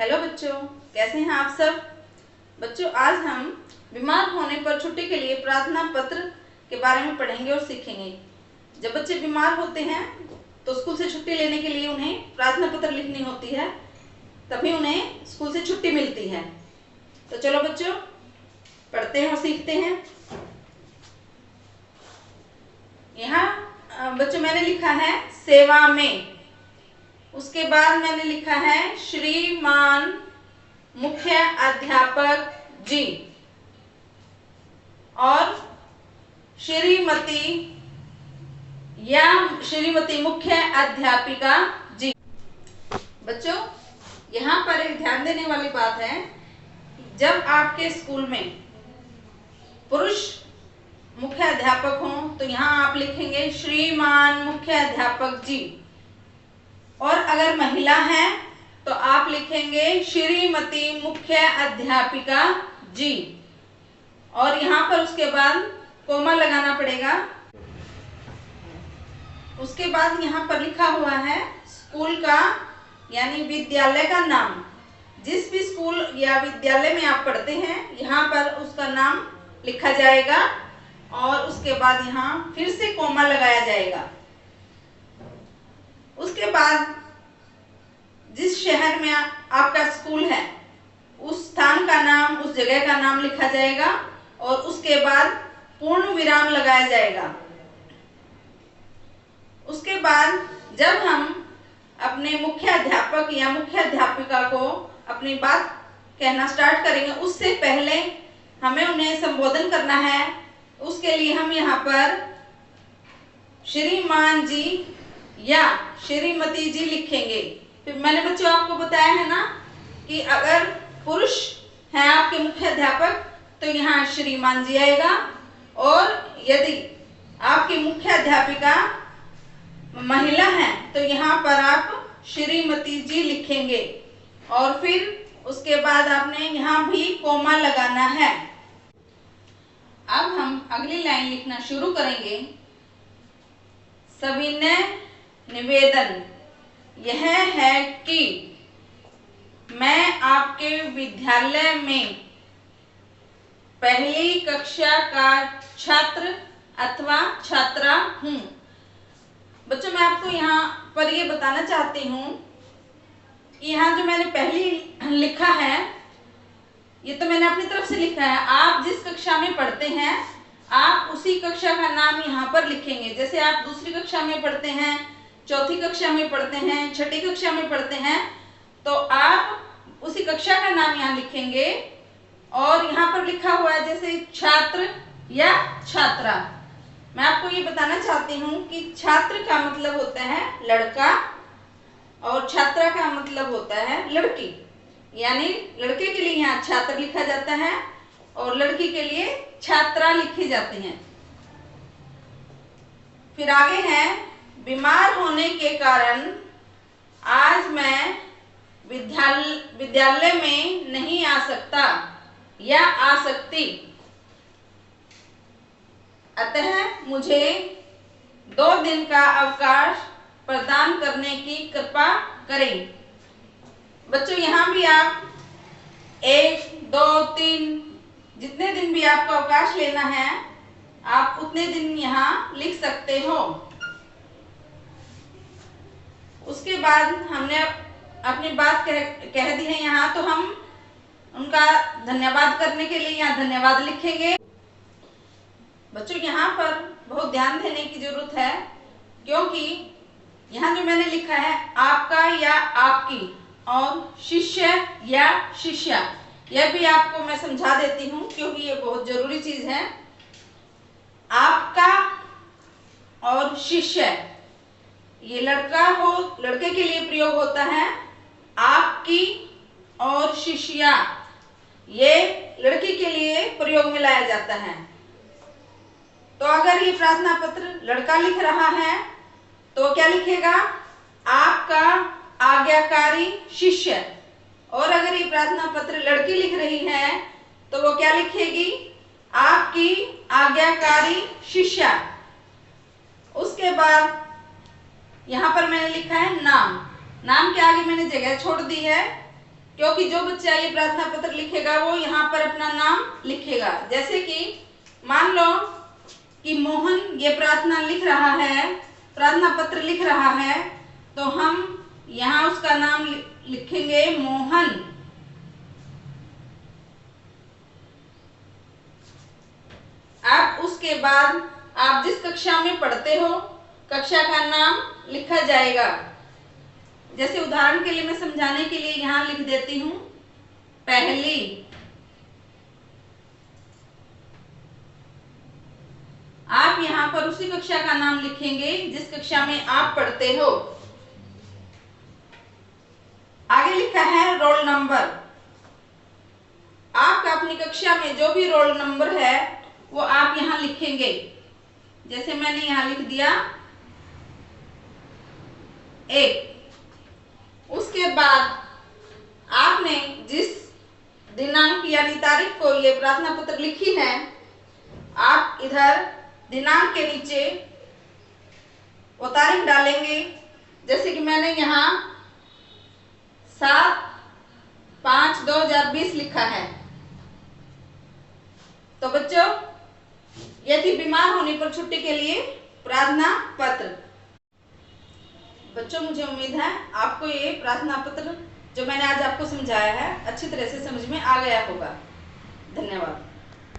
Hello बच्चों, कैसे हैं आप सब। बच्चों, आज हम बीमार होने पर छुट्टी के लिए प्रार्थना पत्र के बारे में पढ़ेंगे और सीखेंगे। जब बच्चे बीमार होते हैं तो स्कूल से छुट्टी लेने के लिए उन्हें प्रार्थना पत्र लिखनी होती है, तभी उन्हें स्कूल से छुट्टी मिलती है। तो चलो बच्चों, पढ़ते हैं और सीखते हैं। यहाँ बच्चों मैंने लिखा है सेवा में, उसके बाद मैंने लिखा है श्रीमान मुख्य अध्यापक जी और श्रीमती या श्रीमती मुख्य अध्यापिका जी। बच्चों, यहाँ पर एक ध्यान देने वाली बात है, जब आपके स्कूल में पुरुष मुख्य अध्यापक हों तो यहाँ आप लिखेंगे श्रीमान मुख्य अध्यापक जी, और अगर महिला है तो आप लिखेंगे श्रीमती मुख्य अध्यापिका जी, और यहाँ पर उसके बाद कोमा लगाना पड़ेगा। उसके बाद यहाँ पर लिखा हुआ है स्कूल का यानी विद्यालय का नाम। जिस भी स्कूल या विद्यालय में आप पढ़ते हैं यहाँ पर उसका नाम लिखा जाएगा और उसके बाद यहाँ फिर से कोमा लगाया जाएगा। उसके बाद जिस शहर में आपका स्कूल है उस स्थान का नाम, उस जगह का नाम लिखा जाएगा और उसके बाद पूर्ण विराम लगाया जाएगा। उसके बाद जब हम अपने मुख्य अध्यापक या मुख्य अध्यापिका को अपनी बात कहना स्टार्ट करेंगे, उससे पहले हमें उन्हें संबोधन करना है। उसके लिए हम यहाँ पर श्रीमान जी या श्रीमती जी लिखेंगे। फिर मैंने बच्चों आपको बताया है ना कि अगर पुरुष हैं आपके मुख्य अध्यापक तो यहाँ श्रीमान जी आएगा, और यदि आपकी मुख्य अध्यापिका महिला है तो यहाँ पर आप श्रीमती जी लिखेंगे, और फिर उसके बाद आपने यहाँ भी कोमा लगाना है। अब हम अगली लाइन लिखना शुरू करेंगे। सविनय निवेदन यह है कि मैं आपके विद्यालय में पहली कक्षा का छात्र अथवा छात्रा हूँ। बच्चों, मैं आपको यहाँ पर ये बताना चाहती हूँ कि यहाँ जो मैंने पहली लिखा है ये तो मैंने अपनी तरफ से लिखा है। आप जिस कक्षा में पढ़ते हैं आप उसी कक्षा का नाम यहाँ पर लिखेंगे। जैसे आप दूसरी कक्षा में पढ़ते हैं, चौथी कक्षा में पढ़ते हैं, छठी कक्षा में पढ़ते हैं, तो आप उसी कक्षा का नाम यहाँ लिखेंगे। और यहाँ पर लिखा हुआ है जैसे छात्र या छात्रा। मैं आपको ये बताना चाहती हूँ कि छात्र का मतलब होता है लड़का और छात्रा का मतलब होता है लड़की। यानी लड़के के लिए यहाँ छात्र लिखा जाता है और लड़की के लिए छात्रा लिखी जाती है। फिर आगे है बीमार होने के कारण आज मैं विद्यालय में नहीं आ सकता या आ सकती, अतः मुझे 2 दिन का अवकाश प्रदान करने की कृपा करें। बच्चों, यहाँ भी आप 1, 2, 3 जितने दिन भी आपको अवकाश लेना है आप उतने दिन यहाँ लिख सकते हो। उसके बाद हमने अपनी बात कह दी है यहाँ, तो हम उनका धन्यवाद करने के लिए यहाँ धन्यवाद लिखेंगे। बच्चों, यहाँ पर बहुत ध्यान देने की जरूरत है, क्योंकि यहाँ जो मैंने लिखा है आपका या आपकी और शिष्य या शिष्या, यह भी आपको मैं समझा देती हूँ क्योंकि ये बहुत जरूरी चीज है। आपका और शिष्य ये लड़का हो लड़के के लिए प्रयोग होता है, आपकी और शिष्या ये लड़की के लिए प्रयोग में लाया जाता है। तो अगर ये प्रार्थना पत्र लड़का लिख रहा है तो क्या लिखेगा? आपका आज्ञाकारी शिष्य। और अगर ये प्रार्थना पत्र लड़की लिख रही है तो वो क्या लिखेगी? आपकी आज्ञाकारी शिष्या। उसके बाद यहाँ पर मैंने लिखा है नाम। नाम के आगे मैंने जगह छोड़ दी है क्योंकि जो बच्चा ये प्रार्थना पत्र लिखेगा वो यहाँ पर अपना नाम लिखेगा। जैसे कि मान लो कि मोहन ये प्रार्थना लिख रहा है, प्रार्थना पत्र लिख रहा है, तो हम यहाँ उसका नाम लिखेंगे मोहन। अब उसके बाद आप जिस कक्षा में पढ़ते हो कक्षा का नाम लिखा जाएगा। जैसे उदाहरण के लिए मैं समझाने के लिए यहाँ लिख देती हूँ पहली। आप यहाँ पर उसी कक्षा का नाम लिखेंगे जिस कक्षा में आप पढ़ते हो। आगे लिखा है रोल नंबर। आपका अपनी कक्षा में जो भी रोल नंबर है वो आप यहाँ लिखेंगे। जैसे मैंने यहाँ लिख दिया 1। उसके बाद आपने जिस दिनांक यानी तारीख को ये प्रार्थना पत्र लिखी है, आप इधर दिनांक के नीचे वो तारीख डालेंगे। जैसे कि मैंने यहाँ 7/5/2020 लिखा है। तो बच्चों, यदि बीमार होने पर छुट्टी के लिए प्रार्थना पत्र। बच्चों, मुझे उम्मीद है आपको ये प्रार्थना पत्र जो मैंने आज आपको समझाया है अच्छी तरह से समझ में आ गया होगा। धन्यवाद।